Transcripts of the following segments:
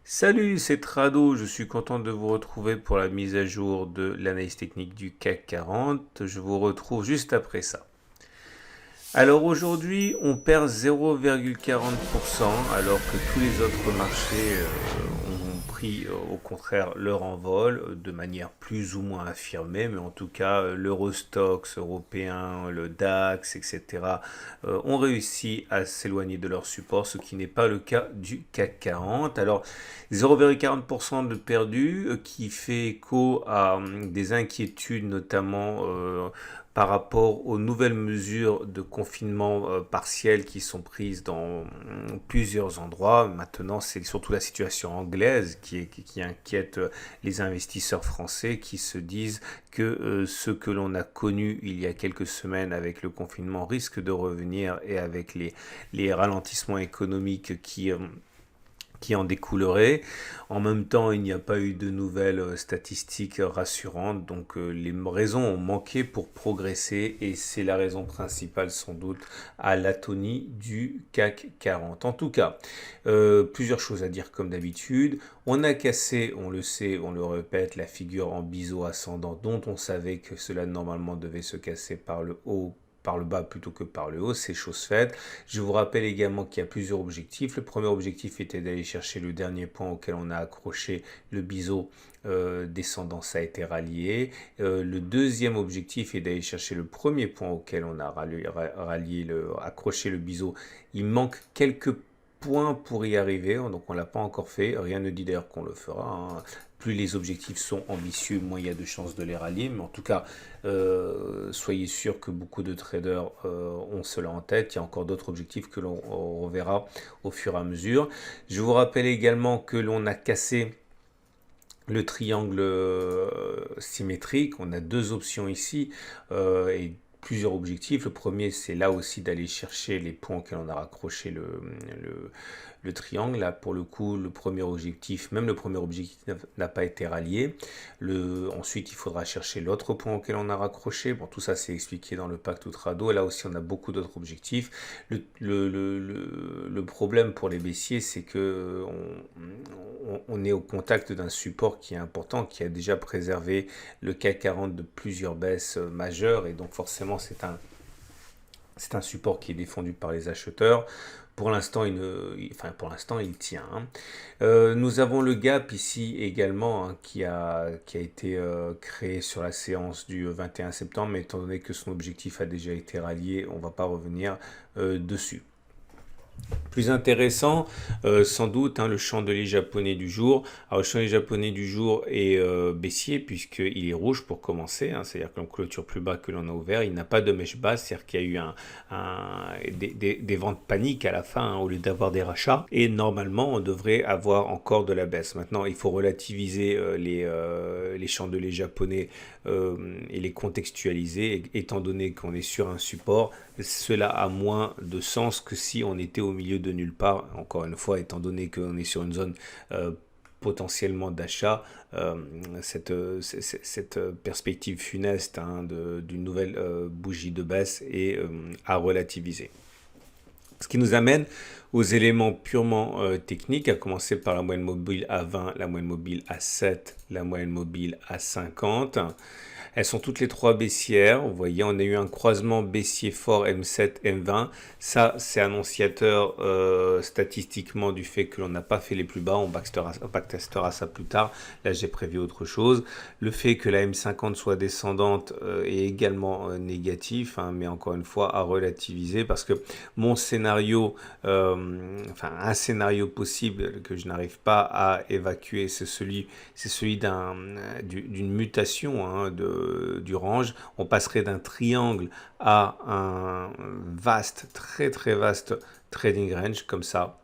Salut, c'est Trado, je suis content de vous retrouver pour la mise à jour de l'analyse technique du CAC 40. Je vous retrouve juste après ça. Alors aujourd'hui, on perd 0,40% alors que tous les autres marchés ont pris au contraire leur envol de manière plus ou moins affirmée, mais en tout cas l'Eurostoxx européen, le DAX, etc. Ont réussi à s'éloigner de leur support, ce qui n'est pas le cas du CAC 40. Alors 0,40% de perdu qui fait écho à des inquiétudes notamment par rapport aux nouvelles mesures de confinement partiel qui sont prises dans plusieurs endroits. Maintenant, c'est surtout la situation anglaise qui inquiète les investisseurs français qui se disent que ce que l'on a connu il y a quelques semaines avec le confinement risque de revenir et avec les ralentissements économiques qui en découlerait. En même temps, il n'y a pas eu de nouvelles statistiques rassurantes, donc les raisons ont manqué pour progresser et c'est la raison principale sans doute à l'atonie du CAC 40. En tout cas, plusieurs choses à dire comme d'habitude. On a cassé, on le sait, on le répète, la figure en biseau ascendant dont on savait que cela normalement devait se casser par le haut, par le bas plutôt que par le haut, c'est chose faite. Je vous rappelle également qu'il y a plusieurs objectifs. Le premier objectif était d'aller chercher le dernier point auquel on a accroché le biseau descendant, ça a été rallié. Le deuxième objectif est d'aller chercher le premier point auquel on a accroché le biseau. Il manque quelques points pour y arriver, donc on ne l'a pas encore fait. Rien ne dit d'ailleurs qu'on le fera, hein. Plus les objectifs sont ambitieux, moins il y a de chances de les rallier. Mais en tout cas, soyez sûr que beaucoup de traders ont cela en tête. Il y a encore d'autres objectifs que l'on reverra au fur et à mesure. Je vous rappelle également que l'on a cassé le triangle symétrique. On a deux options ici et plusieurs objectifs. Le premier, c'est là aussi d'aller chercher les points auxquels on a raccroché le triangle. Là, pour le coup, le premier objectif, même le premier objectif n'a pas été rallié. Ensuite, il faudra chercher l'autre point auquel on a raccroché. Bon, tout ça, c'est expliqué dans le pacte Outrado. Là aussi, on a beaucoup d'autres objectifs. Le problème pour les baissiers, c'est que on est au contact d'un support qui est important, qui a déjà préservé le CAC 40 de plusieurs baisses majeures, et donc forcément c'est un support qui est défendu par les acheteurs. Pour l'instant, il tient, hein. Nous avons le gap ici également, hein, qui a été créé sur la séance du 21 septembre, mais étant donné que son objectif a déjà été rallié, on ne va pas revenir dessus. Plus intéressant, sans doute, hein, le chandelier japonais du jour. Alors, le chandelier japonais du jour est baissier puisqu'il est rouge pour commencer, hein, c'est-à-dire qu'on clôture plus bas que l'on a ouvert. Il n'a pas de mèche basse, c'est-à-dire qu'il y a eu des ventes paniques à la fin, hein, au lieu d'avoir des rachats. Et normalement, on devrait avoir encore de la baisse. Maintenant, il faut relativiser les chandeliers japonais et les contextualiser, étant donné qu'on est sur un support. Cela a moins de sens que si on était au milieu de nulle part. Encore une fois, étant donné qu'on est sur une zone potentiellement d'achat, cette perspective funeste, hein, d'une nouvelle bougie de baisse est à relativiser. Ce qui nous amène aux éléments purement techniques, à commencer par la moyenne mobile à 20, la moyenne mobile à 7, la moyenne mobile à 50. Elles sont toutes les trois baissières. Vous voyez, on a eu un croisement baissier fort M7, M20. Ça, c'est annonciateur statistiquement du fait que l'on n'a pas fait les plus bas. On backtestera ça plus tard. Là, j'ai prévu autre chose. Le fait que la M50 soit descendante est également négatif, hein, mais encore une fois, à relativiser parce que mon scénario, un scénario possible que je n'arrive pas à évacuer, c'est celui d'une mutation, hein, du range. On passerait d'un triangle à un vaste, très très vaste trading range comme ça.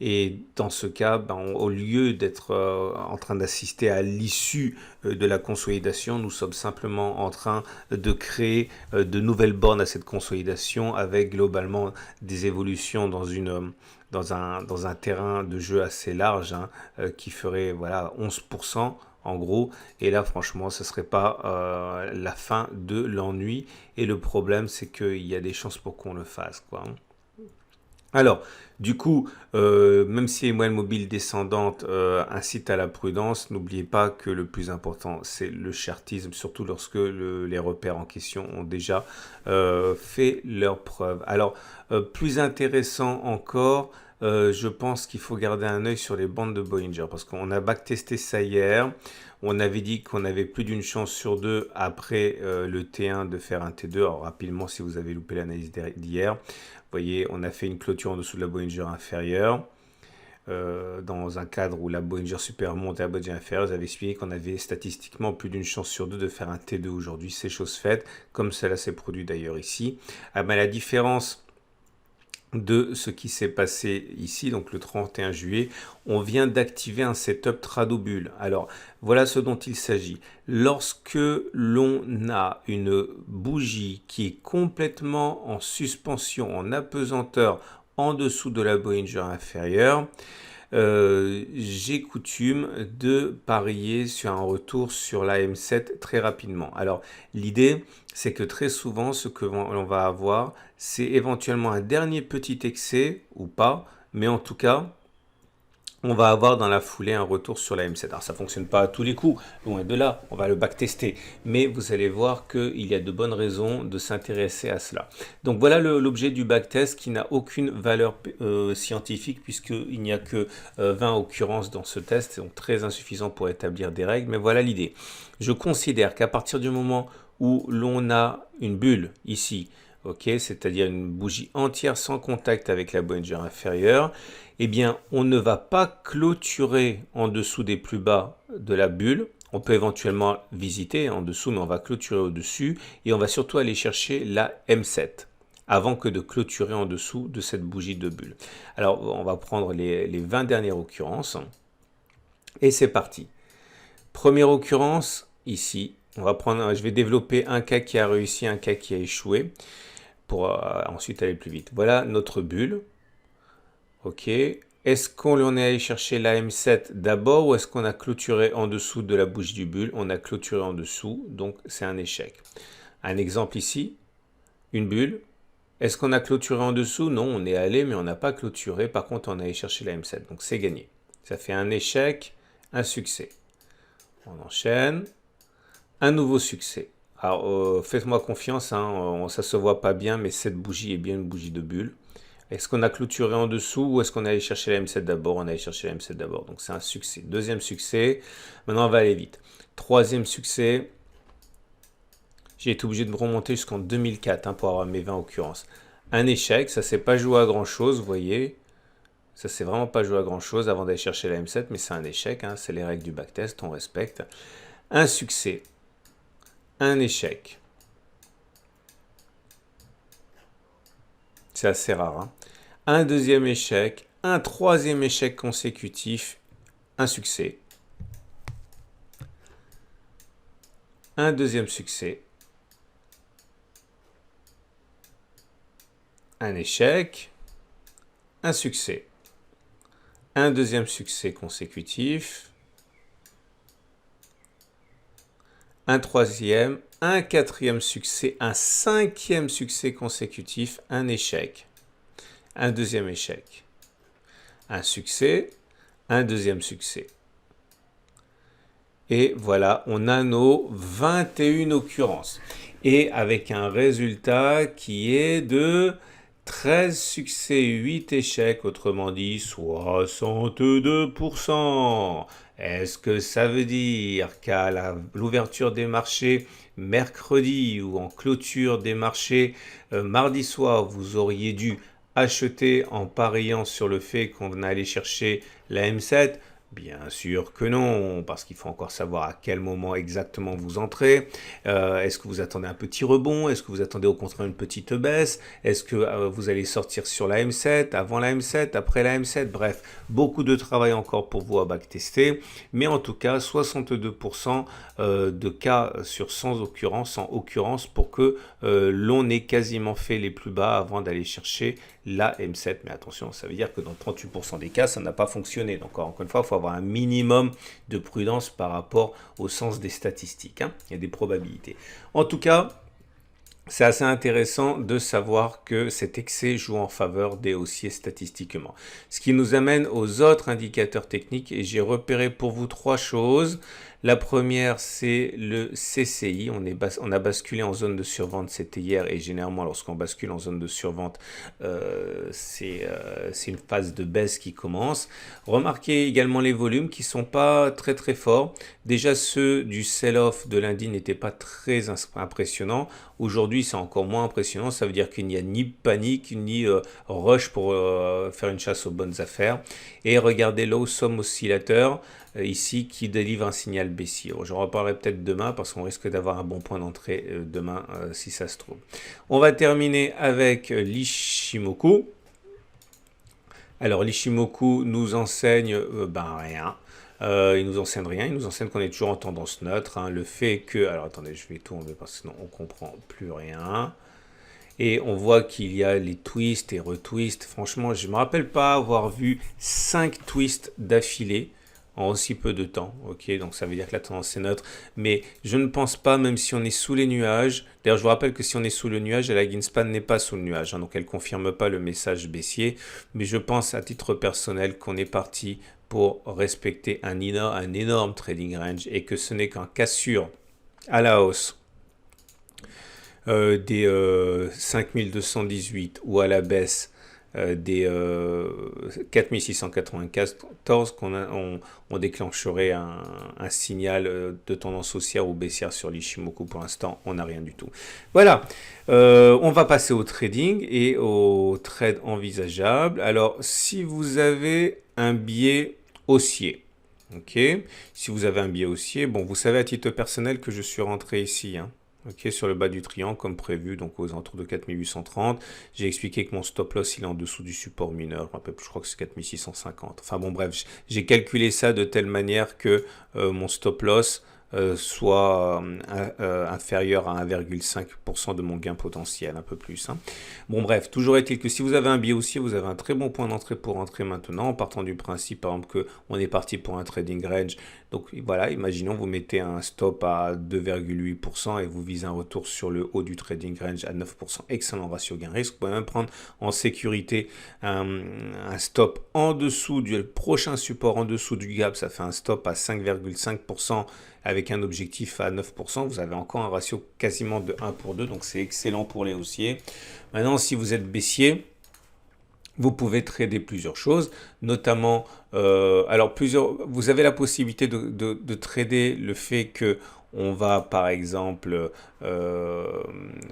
Et dans ce cas, au lieu d'être en train d'assister à l'issue de la consolidation, nous sommes simplement en train de créer de nouvelles bornes à cette consolidation avec globalement des évolutions dans un terrain de jeu assez large, hein, qui ferait 11%. En gros, et là franchement ce serait pas la fin de l'ennui, et le problème c'est qu'il y a des chances pour qu'on le fasse, quoi. Alors, du coup, même si les moyennes mobiles descendantes incitent à la prudence, n'oubliez pas que le plus important, c'est le chartisme, surtout lorsque les repères en question ont déjà fait leurs preuves. Alors, plus intéressant encore, je pense qu'il faut garder un œil sur les bandes de Bollinger, parce qu'on a backtesté ça hier. On avait dit qu'on avait plus d'une chance sur deux après le T1 de faire un T2. Alors rapidement, si vous avez loupé l'analyse d'hier, vous voyez, on a fait une clôture en dessous de la Bollinger inférieure. Dans un cadre où la Bollinger supérieure monte à la Bollinger inférieure, vous avez expliqué qu'on avait statistiquement plus d'une chance sur deux de faire un T2 aujourd'hui. C'est chose faite, comme cela s'est produit d'ailleurs ici. Ah ben, la différence de ce qui s'est passé ici, donc le 31 juillet, on vient d'activer un setup Tradobull. Alors, voilà ce dont il s'agit. Lorsque l'on a une bougie qui est complètement en suspension, en apesanteur, en dessous de la Bollinger inférieure, j'ai coutume de parier sur un retour sur la M7 très rapidement. Alors, l'idée, c'est que très souvent, ce que l'on va avoir, c'est éventuellement un dernier petit excès ou pas, mais en tout cas, on va avoir dans la foulée un retour sur la M7. Alors ça ne fonctionne pas à tous les coups, loin de là, on va le backtester. Mais vous allez voir qu'il y a de bonnes raisons de s'intéresser à cela. Donc voilà l'objet du backtest qui n'a aucune valeur scientifique puisqu'il n'y a que 20 occurrences dans ce test, donc très insuffisant pour établir des règles. Mais voilà l'idée. Je considère qu'à partir du moment où l'on a une bulle ici, c'est-à-dire une bougie entière sans contact avec la Bollinger inférieure, eh bien, on ne va pas clôturer en dessous des plus bas de la bulle. On peut éventuellement visiter en dessous, mais on va clôturer au-dessus et on va surtout aller chercher la M7 avant que de clôturer en dessous de cette bougie de bulle. Alors, on va prendre les 20 dernières occurrences et c'est parti. Première occurrence, ici, je vais développer un cas qui a réussi, un cas qui a échoué pour ensuite aller plus vite. Voilà notre bulle. Ok. Est-ce qu'on est allé chercher la M7 d'abord ou est-ce qu'on a clôturé en dessous de la bougie du bulle? On a clôturé en dessous, donc c'est un échec. Un exemple ici, une bulle. Est-ce qu'on a clôturé en dessous? Non, on est allé, mais on n'a pas clôturé. Par contre, on est allé chercher la M7, donc c'est gagné. Ça fait un échec, un succès. On enchaîne. Un nouveau succès. Alors, faites-moi confiance, hein, ça ne se voit pas bien, mais cette bougie est bien une bougie de bulle. Est-ce qu'on a clôturé en dessous ou est-ce qu'on est allé chercher la M7 d'abord? On est allé chercher la M7 d'abord, donc c'est un succès. Deuxième succès, maintenant on va aller vite. Troisième succès, j'ai été obligé de me remonter jusqu'en 2004 pour avoir mes 20 occurrences. Un échec, ça ne s'est pas joué à grand chose, vous voyez. Ça ne s'est vraiment pas joué à grand chose avant d'aller chercher la M7, mais c'est un échec, c'est les règles du backtest, on respecte. Un succès, un échec. C'est assez rare. Un deuxième échec, un troisième échec consécutif, un succès. Un deuxième succès. Un échec. Un succès. Un deuxième succès consécutif. Un troisième. Un quatrième succès. Un cinquième succès consécutif. Un échec. Un deuxième échec. Un succès. Un deuxième succès. Et voilà, on a nos 21 occurrences. Et avec un résultat qui est de 13 succès, 8 échecs, autrement dit 62%. Est-ce que ça veut dire qu'à l'ouverture des marchés mercredi ou en clôture des marchés mardi soir, vous auriez dû acheter en pariant sur le fait qu'on allait chercher la M7? Bien sûr que non, parce qu'il faut encore savoir à quel moment exactement vous entrez. Est-ce que vous attendez un petit rebond? Est-ce que vous attendez au contraire une petite baisse? Est-ce que vous allez sortir sur la M7, avant la M7, après la M7? Bref, beaucoup de travail encore pour vous à backtester. Mais en tout cas, 62% de cas sur 100 occurrences, sans occurrence pour que l'on ait quasiment fait les plus bas avant d'aller chercher la M7. Mais attention, ça veut dire que dans 38% des cas, ça n'a pas fonctionné. Donc encore une fois, il faut avoir un minimum de prudence par rapport au sens des statistiques. Il y a des probabilités. En tout cas, c'est assez intéressant de savoir que cet excès joue en faveur des haussiers statistiquement. Ce qui nous amène aux autres indicateurs techniques et j'ai repéré pour vous trois choses. La première, c'est le CCI. On a basculé en zone de survente, c'était hier, et généralement, lorsqu'on bascule en zone de survente, c'est une phase de baisse qui commence. Remarquez également les volumes qui ne sont pas très très forts. Déjà, ceux du sell-off de lundi n'étaient pas très impressionnants. Aujourd'hui, c'est encore moins impressionnant. Ça veut dire qu'il n'y a ni panique, ni rush pour faire une chasse aux bonnes affaires. Et regardez l'Awesome Oscillator ici qui délivre un signal baissier. J'en reparlerai peut-être demain parce qu'on risque d'avoir un bon point d'entrée demain si ça se trouve. On va terminer avec l'Ishimoku. Alors l'Ishimoku nous enseigne rien. Il nous enseigne rien, il nous enseigne qu'on est toujours en tendance neutre. Hein. Le fait que... Alors attendez, je vais tout enlever parce que sinon on comprend plus rien. Et on voit qu'il y a les twists et retwists. Franchement, je ne me rappelle pas avoir vu 5 twists d'affilée en aussi peu de temps. Ok, donc ça veut dire que la tendance est neutre. Mais je ne pense pas, même si on est sous les nuages. D'ailleurs, je vous rappelle que si on est sous le nuage, la Greenspan n'est pas sous le nuage. Hein, donc elle ne confirme pas le message baissier. Mais je pense à titre personnel qu'on est parti pour respecter un énorme trading range et que ce n'est qu'en cassure à la hausse des 5218 ou à la baisse des 4694 on déclencherait un signal de tendance haussière ou baissière sur l'Ishimoku. Pour l'instant, on n'a rien du tout. Voilà, on va passer au trading et au trade envisageable. Alors, si vous avez un biais haussier, ok, si vous avez un biais haussier, bon, vous savez à titre personnel que je suis rentré ici, hein. Ok, sur le bas du triangle comme prévu, donc aux alentours de 4830. J'ai expliqué que mon stop loss il est en dessous du support mineur, je crois que c'est 4650. Enfin bon bref, j'ai calculé ça de telle manière que mon stop loss soit inférieur à 1,5% de mon gain potentiel, un peu plus. Hein. Bon bref, toujours est-il que si vous avez un biais haussier, vous avez un très bon point d'entrée pour rentrer maintenant, en partant du principe par exemple qu'on est parti pour un trading range. Donc voilà, imaginons vous mettez un stop à 2,8% et vous visez un retour sur le haut du trading range à 9%. Excellent ratio gain-risque. Vous pouvez même prendre en sécurité un stop en dessous du prochain support, en dessous du gap. Ça fait un stop à 5,5% avec un objectif à 9%. Vous avez encore un ratio quasiment de 1 pour 2. Donc c'est excellent pour les haussiers. Maintenant, si vous êtes baissier, vous pouvez trader plusieurs choses, notamment, vous avez la possibilité de trader le fait que on va par exemple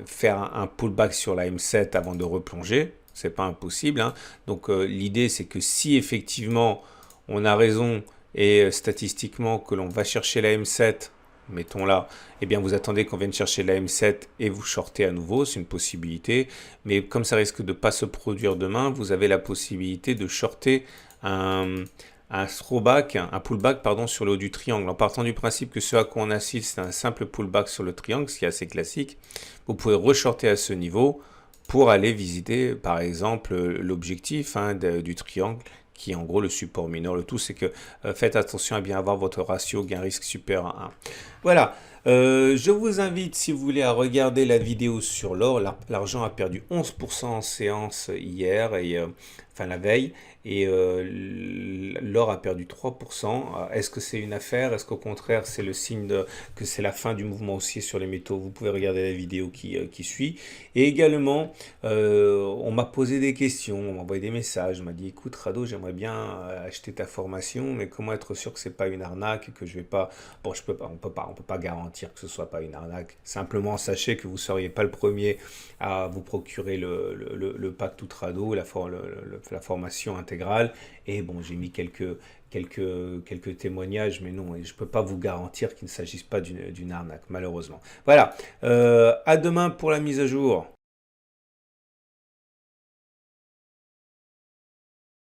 faire un pullback sur la M7 avant de replonger, c'est pas impossible. Hein. Donc l'idée c'est que si effectivement on a raison et statistiquement que l'on va chercher la M7, mettons là, eh bien vous attendez qu'on vienne chercher la M7 et vous shortez à nouveau, c'est une possibilité. Mais comme ça risque de ne pas se produire demain, vous avez la possibilité de shorter un pullback pardon, sur le haut du triangle. En partant du principe que ce à quoi on assiste, c'est un simple pullback sur le triangle, ce qui est assez classique, vous pouvez reshorter à ce niveau pour aller visiter par exemple l'objectif du triangle, qui est en gros le support mineur. Le tout, c'est que faites attention à bien avoir votre ratio gain-risque supérieur à 1. Voilà, je vous invite, si vous voulez, à regarder la vidéo sur l'or. L'argent a perdu 11% en séance hier, enfin la veille, et l'or a perdu 3%. Est-ce que c'est une affaire? Est-ce qu'au contraire, c'est le signe que c'est la fin du mouvement haussier sur les métaux? Vous pouvez regarder la vidéo qui suit. Et également, on m'a posé des questions, on m'a envoyé des messages, on m'a dit, écoute Rado, j'aimerais bien acheter ta formation, mais comment être sûr que c'est pas une arnaque, que je vais pas... Bon, on peut pas garantir que ce soit pas une arnaque. Simplement, sachez que vous seriez pas le premier à vous procurer le pack tout Rado, la formation intégrale. Et bon, j'ai mis quelques témoignages, mais non, je ne peux pas vous garantir qu'il ne s'agisse pas d'une arnaque, malheureusement. Voilà, à demain pour la mise à jour.